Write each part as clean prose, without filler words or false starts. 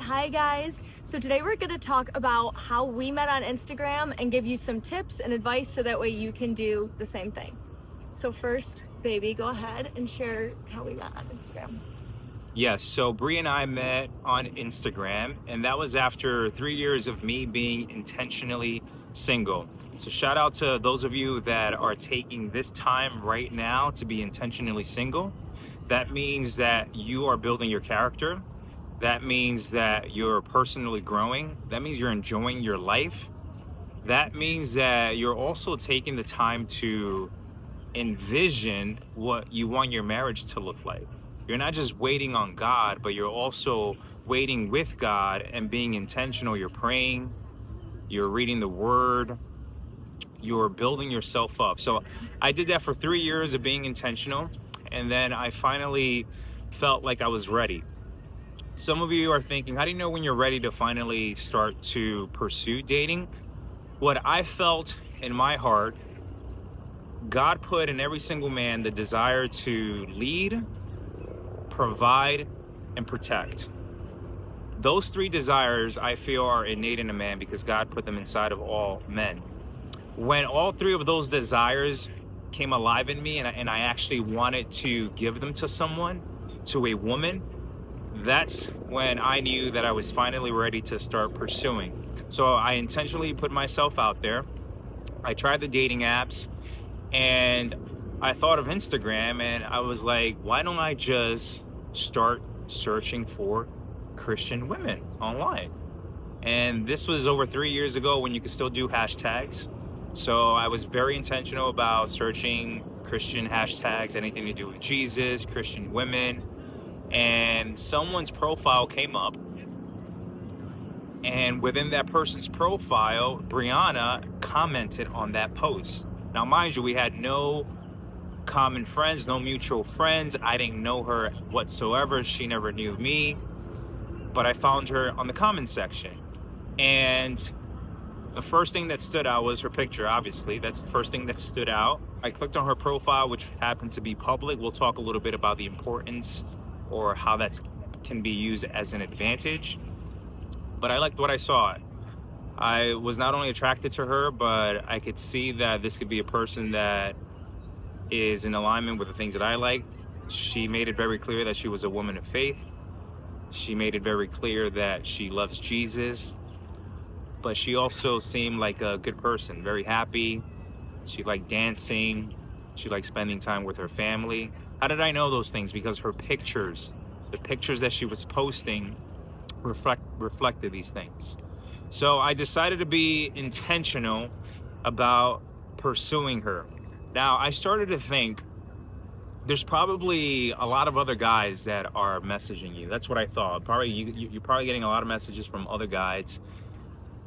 Hi guys, so today we're going to talk about how we met on Instagram and give you some tips and advice so that way you can do the same thing. So first, baby, go ahead and share how we met on Instagram. Yes, so Bree and I met on Instagram, and that was after 3 years of me being intentionally single. So, shout out to those of you that are taking this time right now to be intentionally single. That means that you are building your character. That means that you're personally growing. That means you're enjoying your life. That means that you're also taking the time to envision what you want your marriage to look like. You're not just waiting on God, but you're also waiting with God and being intentional. You're praying, you're reading the word, you're building yourself up. So I did that for 3 years of being intentional. And then I finally felt like I was ready. Some of you are thinking, how do you know when you're ready to finally start to pursue dating? What I felt in my heart, God put in every single man the desire to lead, provide, and protect. Those three desires I feel are innate in a man because God put them inside of all men. When all three of those desires came alive in me and I actually wanted to give them to someone, to a woman, that's when I knew that I was finally ready to start pursuing. So I intentionally put myself out there. I tried the dating apps and I thought of Instagram and I was like, why don't I just start searching for Christian women online? And this was over 3 years ago when you could still do hashtags. So I was very intentional about searching Christian hashtags, anything to do with Jesus, Christian women. And someone's profile came up. And within that person's profile, Brianna commented on that post. Now, mind you, we had no common friends, no mutual friends. I didn't know her whatsoever. She never knew me. But I found her on the comment section. And the first thing that stood out was her picture, obviously. That's the first thing that stood out. I clicked on her profile, which happened to be public. We'll talk a little bit about the importance or how that can be used as an advantage. But I liked what I saw. I was not only attracted to her, but I could see that this could be a person that is in alignment with the things that I like. She made it very clear that she was a woman of faith. She made it very clear that she loves Jesus, but she also seemed like a good person, very happy. She liked dancing. She liked spending time with her family. How did I know those things? Because her pictures, the pictures that she was posting reflected these things. So I decided to be intentional about pursuing her. Now, I started to think there's probably a lot of other guys that are messaging you. That's what I thought. Probably you're probably getting a lot of messages from other guys.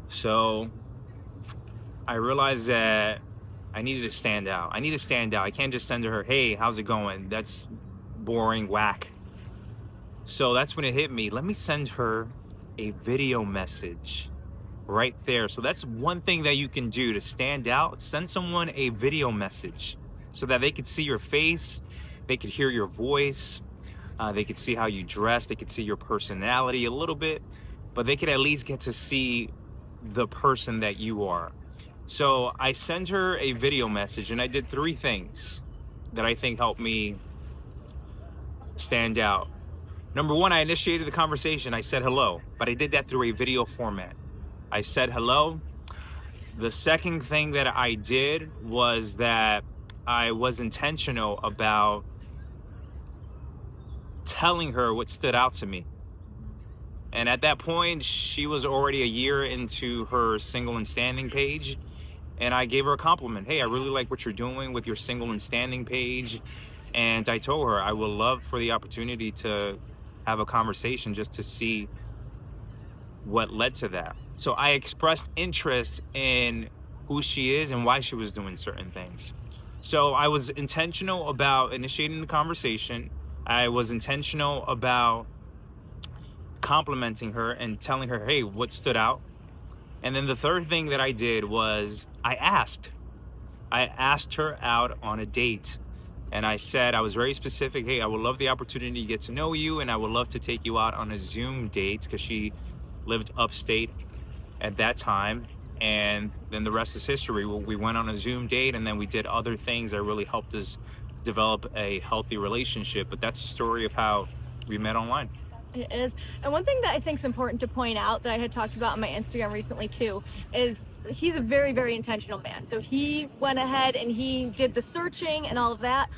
So I realized that I needed to stand out. I need to stand out. I can't just send her, hey, how's it going? That's boring, whack. So that's when it hit me. Let me send her a video message right there. So that's one thing that you can do to stand out. Send someone a video message so that they could see your face, they could hear your voice, they could see how you dress, they could see your personality a little bit, but they could at least get to see the person that you are. So I sent her a video message and I did three things that I think helped me stand out. Number one, I initiated the conversation. I said hello, but I did that through a video format. I said hello. The second thing that I did was that I was intentional about telling her what stood out to me. And at that point, she was already a year into her single and standing page. And I gave her a compliment. Hey, I really like what you're doing with your single and standing page. And I told her I would love for the opportunity to have a conversation just to see what led to that. So I expressed interest in who she is and why she was doing certain things. So I was intentional about initiating the conversation. I was intentional about complimenting her and telling her, hey, what stood out? And then the third thing that I did was I asked her out on a date. And I said, I was very specific. Hey, I would love the opportunity to get to know you, and I would love to take you out on a Zoom date, because she lived upstate at that time. And then the rest is history. We went on a Zoom date, and then we did other things that really helped us develop a healthy relationship. But that's the story of how we met online. It is. And one thing that I think is important to point out that I had talked about on my Instagram recently too is he's a very, very intentional man. So he went ahead and he did the searching and all of that,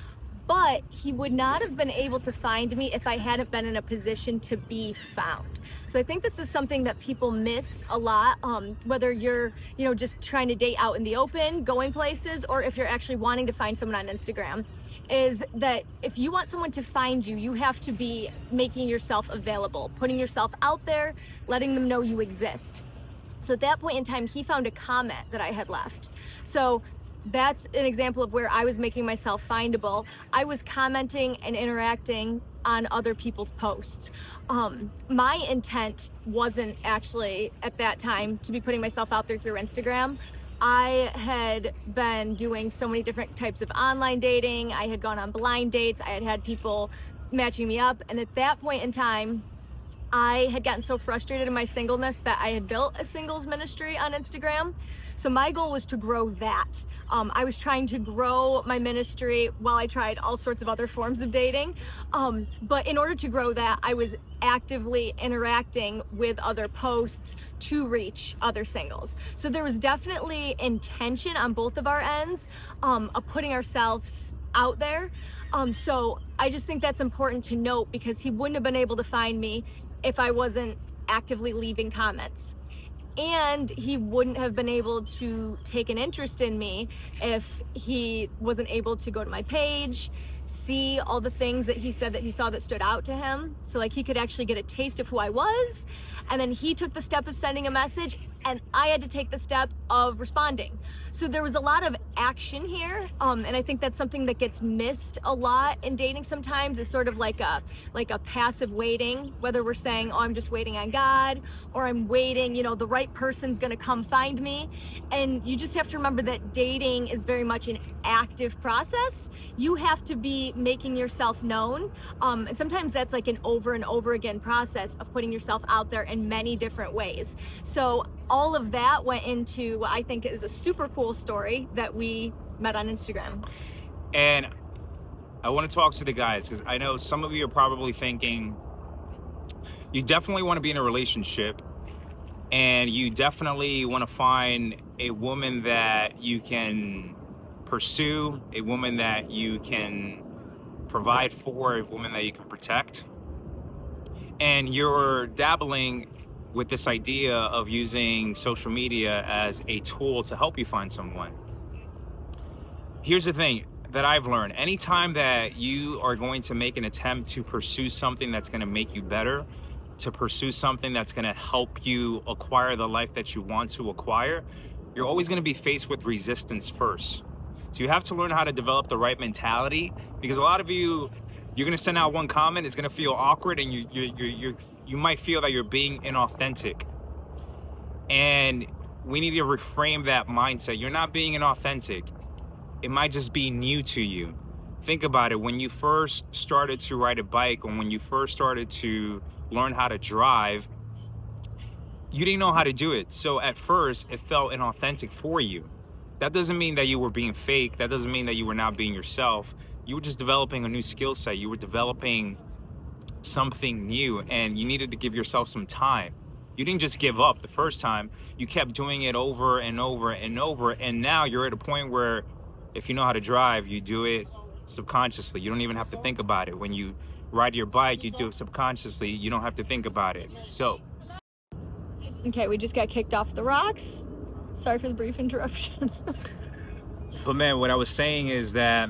but he would not have been able to find me if I hadn't been in a position to be found. So I think this is something that people miss a lot, whether you're, just trying to date out in the open, going places, or if you're actually wanting to find someone on Instagram, is that if you want someone to find you, you have to be making yourself available, putting yourself out there, letting them know you exist. So at that point in time, he found a comment that I had left. So that's an example of where I was making myself findable. I was commenting and interacting on other people's posts. My intent wasn't actually at that time to be putting myself out there through Instagram. I had been doing so many different types of online dating. I had gone on blind dates. I had had people matching me up. And at that point in time, I had gotten so frustrated in my singleness that I had built a singles ministry on Instagram. So my goal was to grow that. I was trying to grow my ministry while I tried all sorts of other forms of dating. But in order to grow that, I was actively interacting with other posts to reach other singles. So there was definitely intention on both of our ends of putting ourselves out there. So I just think that's important to note, because he wouldn't have been able to find me if I wasn't actively leaving comments. And he wouldn't have been able to take an interest in me if he wasn't able to go to my page, see all the things that he said that he saw that stood out to him. So like he could actually get a taste of who I was. And then he took the step of sending a message, and I had to take the step of responding. So there was a lot of action here. And I think that's something that gets missed a lot in dating sometimes, is sort of like a passive waiting, whether we're saying, oh, I'm just waiting on God, or I'm waiting, the right person's gonna come find me. And you just have to remember that dating is very much an active process. You have to be making yourself known. And sometimes that's like an over and over again process of putting yourself out there in many different ways. So all of that went into what I think is a super cool story that we met on Instagram. And I want to talk to the guys, because I know some of you are probably thinking you definitely want to be in a relationship, and you definitely want to find a woman that you can pursue, a woman that you can provide for, a woman that you can protect. And you're dabbling with this idea of using social media as a tool to help you find someone. Here's the thing that I've learned. Anytime that you are going to make an attempt to pursue something that's going to make you better, to pursue something that's going to help you acquire the life that you want to acquire, you're always going to be faced with resistance first. So you have to learn how to develop the right mentality, because a lot of you're going to send out one comment, it's going to feel awkward, and you might feel that you're being inauthentic. And we need to reframe that mindset. You're not being inauthentic. It might just be new to you. Think about it. When you first started to ride a bike, or when you first started to learn how to drive, you didn't know how to do it. So at first, it felt inauthentic for you. That doesn't mean that you were being fake. That doesn't mean that you were not being yourself. You were just developing a new skill set. You were developing something new, and you needed to give yourself some time. You didn't just give up the first time. You kept doing it over and over and over. And now you're at a point where if you know how to drive, you do it subconsciously. You don't even have to think about it. When you ride your bike, you do it subconsciously. You don't have to think about it. So. Okay, we just got kicked off the rocks. Sorry for the brief interruption. But man, what I was saying is that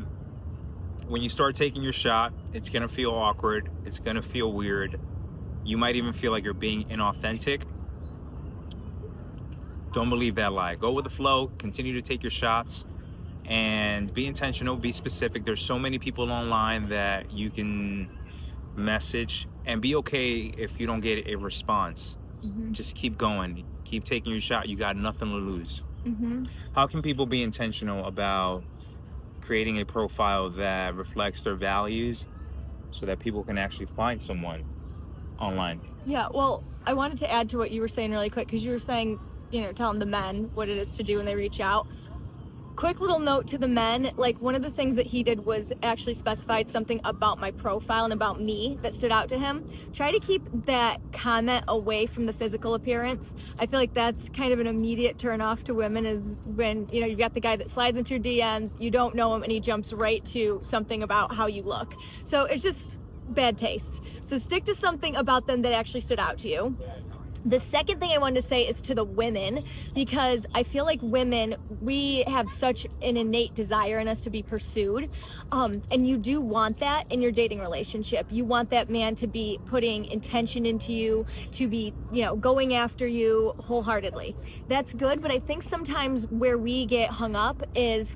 when you start taking your shot, it's gonna feel awkward. It's gonna feel weird. You might even feel like you're being inauthentic. Don't believe that lie. Go with the flow. Continue to take your shots and be intentional, be specific. There's so many people online that you can message, and be okay if you don't get a response. Just keep going. Keep taking your shot. You got nothing to lose. How can people be intentional about creating a profile that reflects their values so that people can actually find someone online? Yeah, well, I wanted to add to what you were saying really quick, because you were saying, telling the men what it is to do when they reach out. Quick little note to the men, like one of the things that he did was actually specified something about my profile and about me that stood out to him. Try to keep that comment away from the physical appearance. I feel like that's kind of an immediate turn off to women, is when, you've got the guy that slides into your DMs, you don't know him, and he jumps right to something about how you look. So it's just bad taste. So stick to something about them that actually stood out to you. The second thing I wanted to say is to the women, because I feel like women, we have such an innate desire in us to be pursued. And you do want that in your dating relationship. You want that man to be putting intention into you, to be, going after you wholeheartedly. That's good, but I think sometimes where we get hung up is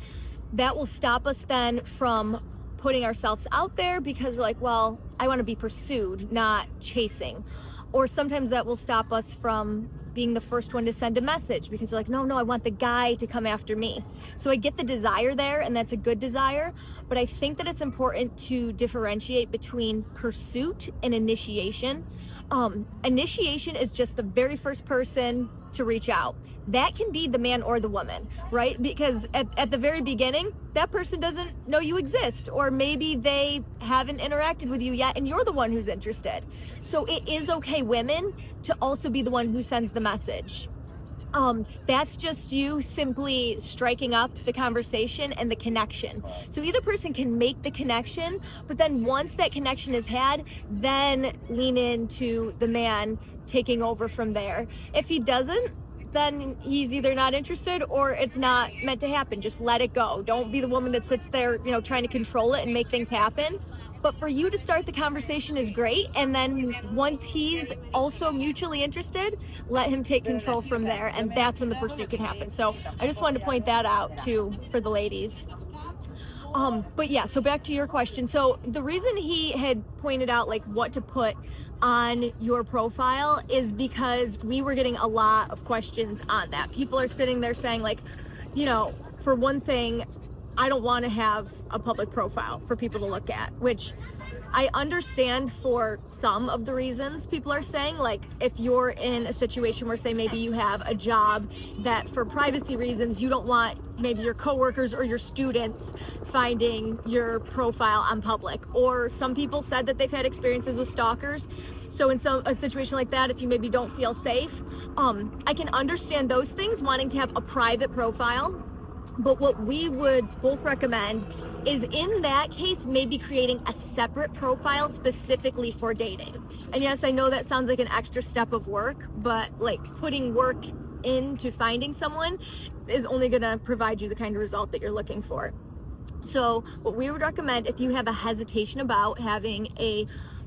that will stop us then from putting ourselves out there, because we're like, well, I want to be pursued, not chasing. Or sometimes that will stop us from being the first one to send a message, because we're like, no, I want the guy to come after me. So I get the desire there, and that's a good desire, but I think that it's important to differentiate between pursuit and initiation. Initiation is just the very first person to reach out. That can be the man or the woman, right? Because at the very beginning, that person doesn't know you exist, or maybe they haven't interacted with you yet and you're the one who's interested. So it is okay, women, to also be the one who sends the message. That's just you simply striking up the conversation and the connection. So either person can make the connection, but then once that connection is had, then lean into the man taking over from there. If he doesn't, then he's either not interested or it's not meant to happen. Just let it go. Don't be the woman that sits there, trying to control it and make things happen. But for you to start the conversation is great, and then once he's also mutually interested, let him take control from there, and that's when the pursuit can happen. So I just wanted to point that out too for the ladies. But yeah, so back to your question. So the reason he had pointed out like what to put on your profile is because we were getting a lot of questions on that. People are sitting there saying like, for one thing, I don't want to have a public profile for people to look at, which I understand for some of the reasons people are saying. Like if you're in a situation where, say, maybe you have a job that for privacy reasons you don't want maybe your coworkers or your students finding your profile on public, or some people said that they've had experiences with stalkers. So in a situation like that, if you maybe don't feel safe, I can understand those things, wanting to have a private profile. But what we would both recommend is, in that case, maybe creating a separate profile specifically for dating. And yes, I know that sounds like an extra step of work, but like putting work into finding someone is only gonna provide you the kind of result that you're looking for. So what we would recommend, if you have a hesitation about having a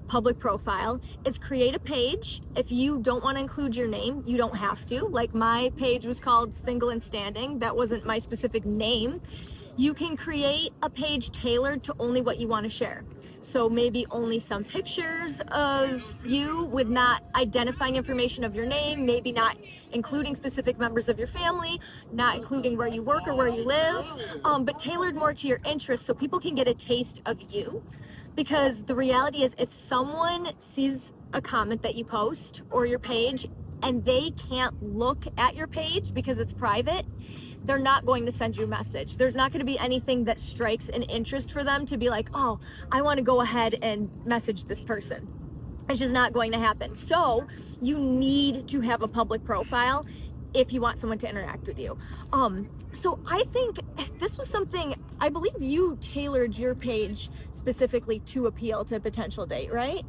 public profile, is create a page. If you don't want to include your name, you don't have to. Like my page was called Single and Standing. That wasn't my specific name. You can create a page tailored to only what you want to share. So maybe only some pictures of you with not identifying information of your name, maybe not including specific members of your family, not including where you work or where you live, but tailored more to your interests so people can get a taste of you. Because the reality is, if someone sees a comment that you post or your page and they can't look at your page because it's private, they're not going to send you a message. There's not going to be anything that strikes an interest for them to be like, oh, I want to go ahead and message this person. It's just not going to happen. So you need to have a public profile if you want someone to interact with you. So I think this was something, I believe you tailored your page specifically to appeal to a potential date, right?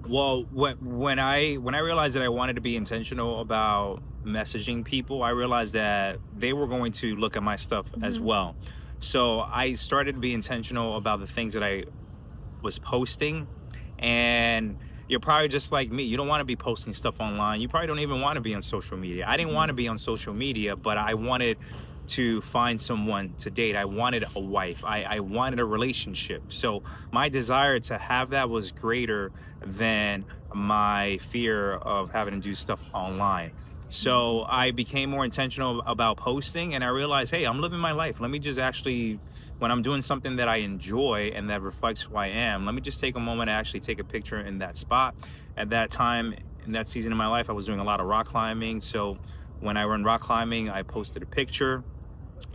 Well, when I realized that I wanted to be intentional about messaging people, I realized that they were going to look at my stuff as well. So I started to be intentional about the things that I was posting. And you're probably just like me. You don't want to be posting stuff online. You probably don't even want to be on social media. I didn't want to be on social media, but I wanted to find someone to date. I wanted a wife. I wanted a relationship. So my desire to have that was greater than my fear of having to do stuff online. So I became more intentional about posting, and I realized, hey, I'm living my life. Let me just actually, when I'm doing something that I enjoy and that reflects who I am, let me just take a moment to actually take a picture in that spot at that time in that season of my life, I was doing a lot of rock climbing. So when I run rock climbing, I posted a picture.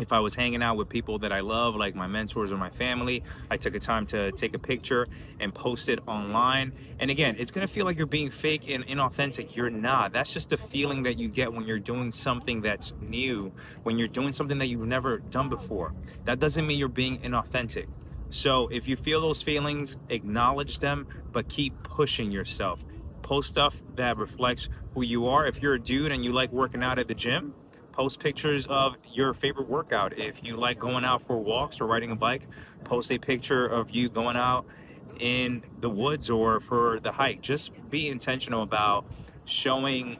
If I was hanging out with people that I love, like my mentors or my family, I took a time to take a picture and post it online. And again, it's gonna feel like you're being fake and inauthentic. You're not. That's just the feeling that you get when you're doing something that's new, when you're doing something that you've never done before. That doesn't mean you're being inauthentic. So if you feel those feelings, acknowledge them, but keep pushing yourself. Post stuff that reflects who you are. If you're a dude and you like working out at the gym, post pictures of your favorite workout. If you like going out for walks or riding a bike, post a picture of you going out in the woods or for the hike. Just be intentional about showing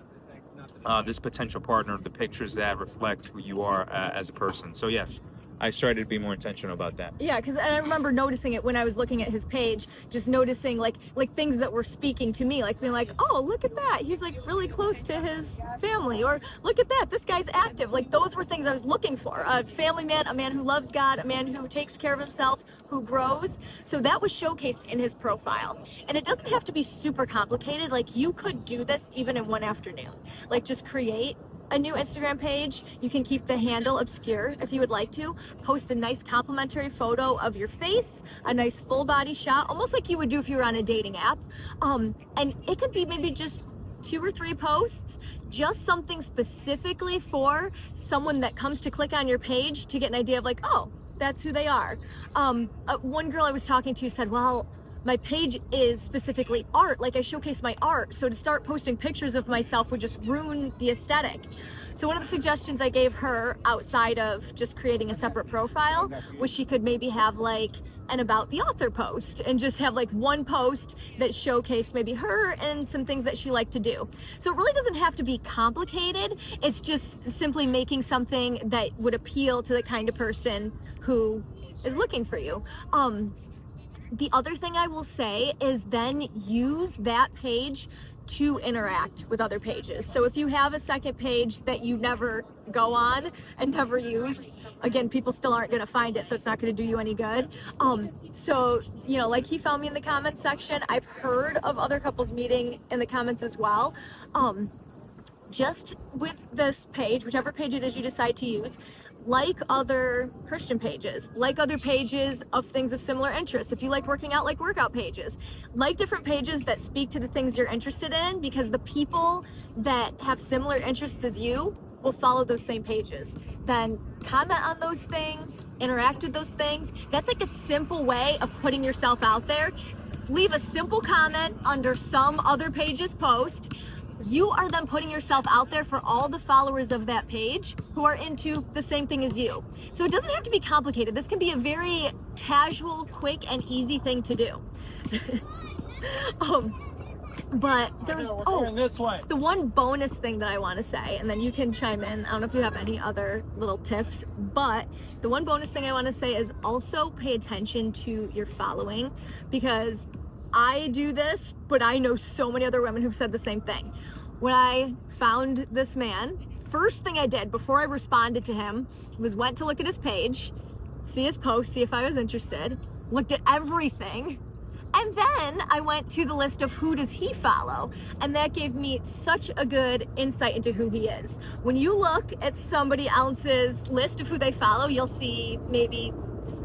this potential partner the pictures that reflect who you are as a person. So yes, I started to be more intentional about that. Yeah, because I remember noticing it when I was looking at his page, just noticing like things that were speaking to me, like being like, oh, look at that, he's like really close to his family, or look at that, this guy's active. Like those were things I was looking for. A family man, a man who loves God, a man who takes care of himself, who grows. So that was showcased in his profile. And it doesn't have to be super complicated. Like you could do this even in one afternoon. Like just create a new Instagram page. You can keep the handle obscure if you would like to. Post a nice complimentary photo of your face, a nice full body shot, almost like you would do if you were on a dating app. And it could be maybe just 2 or 3 posts, just something specifically for someone that comes to click on your page to get an idea of like, oh, that's who they are. One girl I was talking to said, well, my page is specifically art, like I showcase my art, so to start posting pictures of myself would just ruin the aesthetic. So one of the suggestions I gave her outside of just creating a separate profile was she could maybe have like an about the author post and just have like one post that showcased maybe her and some things that she liked to do. So it really doesn't have to be complicated. It's just simply making something that would appeal to the kind of person who is looking for you. The other thing I will say is then use that page to interact with other pages. So if you have a second page that you never go on and never use, again, people still aren't going to find it, so it's not going to do you any good. So, you know, like he found me in the comments section. I've heard of other couples meeting in the comments as well. Just with this page, whichever page it is you decide to use, like other Christian pages, like other pages of things of similar interest. If you like working out, like workout pages, like different pages that speak to the things you're interested in, because the people that have similar interests as you will follow those same pages. Then comment on those things, interact with those things. That's like a simple way of putting yourself out there. Leave a simple comment under some other page's post. You are then putting yourself out there for all the followers of that page who are into the same thing as you. So it doesn't have to be complicated. This can be a very casual, quick, and easy thing to do. But there's the one bonus thing that I want to say, and then you can chime in. I don't know if you have any other little tips, but the one bonus thing I want to say is also pay attention to your following, because I do this, but I know so many other women who've said the same thing. When I found this man, first thing I did before I responded to him was went to look at his page, see his post, see if I was interested, looked at everything, and then I went to the list of who does he follow, and that gave me such a good insight into who he is. When you look at somebody else's list of who they follow, you'll see maybe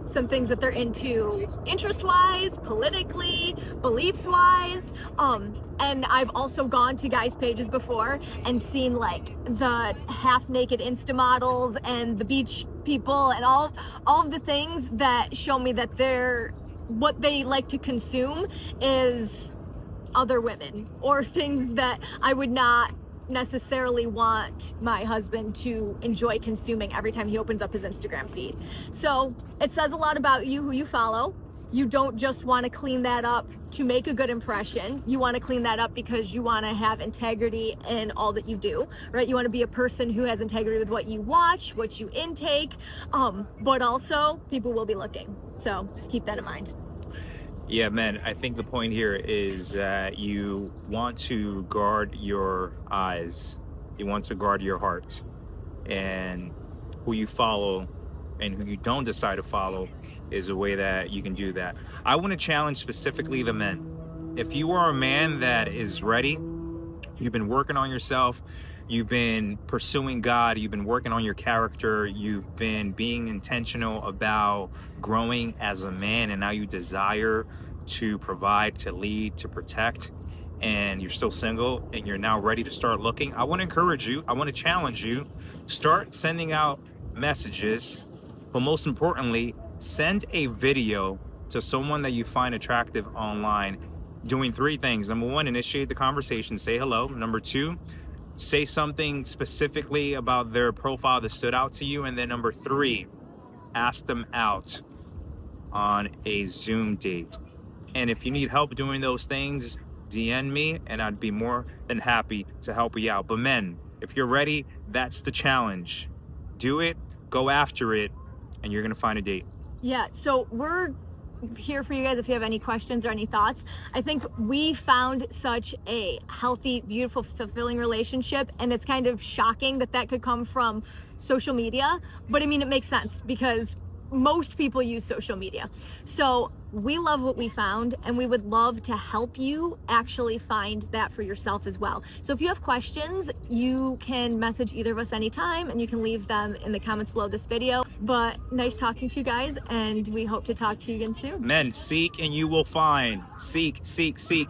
some things that they're into interest-wise, politically, beliefs-wise. And I've also gone to guys' pages before and seen like the half-naked Insta models and the beach people and all of the things that show me that what they like to consume is other women, or things that I would not necessarily want my husband to enjoy consuming every time he opens up his Instagram feed. So it says a lot about you, who you follow. You don't just want to clean that up to make a good impression. You want to clean that up because you want to have integrity in all that you do, right? You want to be a person who has integrity with what you watch, what you intake, but also people will be looking. So just keep that in mind. Yeah, man, I think the point here is that you want to guard your eyes. You want to guard your heart. And who you follow and who you don't decide to follow is a way that you can do that. I want to challenge specifically the men. If you are a man that is ready You've been working on yourself. You've been pursuing God. You've been working on your character. You've been being intentional about growing as a man. And now you desire to provide, to lead, to protect. And you're still single and you're now ready to start looking. I want to encourage you. I want to challenge you. Start sending out messages. But most importantly, send a video to someone that you find attractive online, doing 3 things. Number 1, initiate the conversation, say hello. Number 2, say something specifically about their profile that stood out to you. And then number 3, ask them out on a Zoom date. And if you need help doing those things, DM me and I'd be more than happy to help you out. But men, if you're ready, that's the challenge. Do it, go after it, and you're gonna find a date. Yeah, so we're here for you guys if you have any questions or any thoughts. I think we found such a healthy, beautiful, fulfilling relationship, and it's kind of shocking that that could come from social media, but I mean, it makes sense because most people use social media. So we love what we found, and we would love to help you actually find that for yourself as well. So if you have questions, you can message either of us anytime, and you can leave them in the comments below this video. But nice talking to you guys, and we hope to talk to you again soon. Men, seek and you will find. Seek, seek, seek.